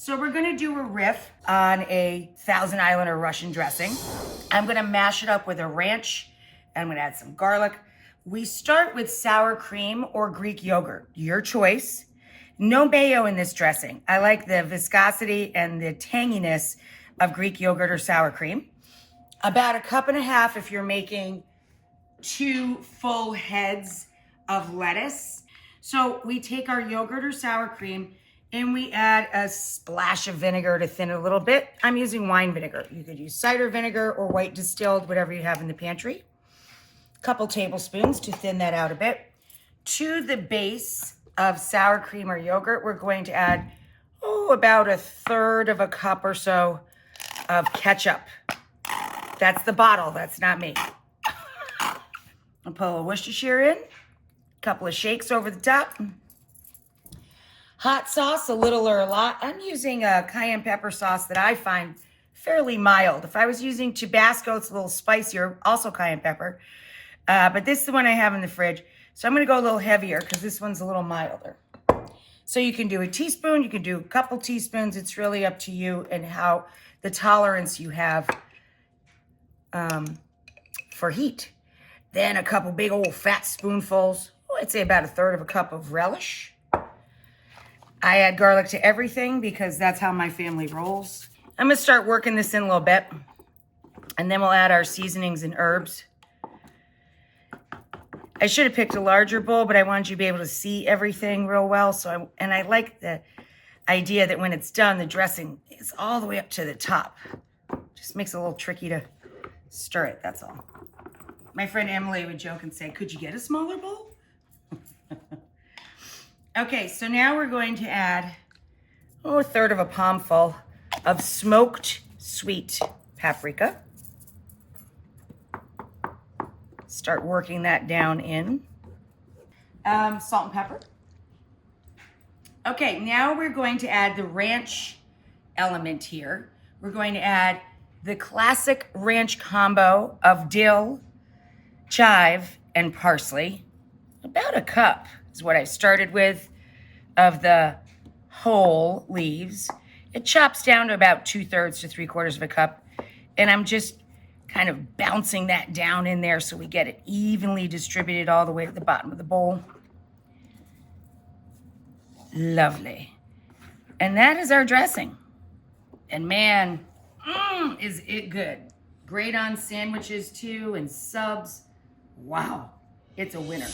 So we're gonna do a riff on a Thousand Islander Russian dressing. I'm gonna mash it up with a ranch, and I'm gonna add some garlic. We start with sour cream or Greek yogurt, your choice. No mayo in this dressing. I like the viscosity and the tanginess of Greek yogurt or sour cream. About 1.5 cups if you're making 2 full heads of lettuce. So we take our yogurt or sour cream and we add a splash of vinegar to thin it a little bit. I'm using wine vinegar. You could use cider vinegar or white distilled, whatever you have in the pantry. A couple tablespoons to thin that out a bit. To the base of sour cream or yogurt, we're going to add, about 1/3 cup or so of ketchup. That's the bottle, that's not me. I'll put a little Worcestershire in, a couple of shakes over the top. Hot sauce, a little or a lot. I'm using a cayenne pepper sauce that I find fairly mild. If I was using Tabasco, it's a little spicier, also cayenne pepper. But this is the one I have in the fridge. So I'm gonna go a little heavier because this one's a little milder. So you can do a teaspoon, you can do a couple teaspoons. It's really up to you and how the tolerance you have for heat. Then a couple big old fat spoonfuls, I'd say about 1/3 cup of relish. I add garlic to everything because that's how my family rolls. I'm gonna start working this in a little bit, and then we'll add our seasonings and herbs. I should have picked a larger bowl, but I wanted you to be able to see everything real well. And I like the idea that when it's done, the dressing is all the way up to the top. Just makes it a little tricky to stir it, that's all. My friend Emily would joke and say, could you get a smaller bowl? Okay, so now we're going to add 1/3 palmful of smoked sweet paprika. Start working that down in. Salt and pepper. Okay, now we're going to add the ranch element here. We're going to add the classic ranch combo of dill, chive, and parsley. About 1 cup is what I started with of the whole leaves. It chops down to about 2/3 to 3/4 cup. And I'm just kind of bouncing that down in there so we get it evenly distributed all the way to the bottom of the bowl. Lovely. And that is our dressing. And man, is it good. Great on sandwiches too and subs. Wow, it's a winner.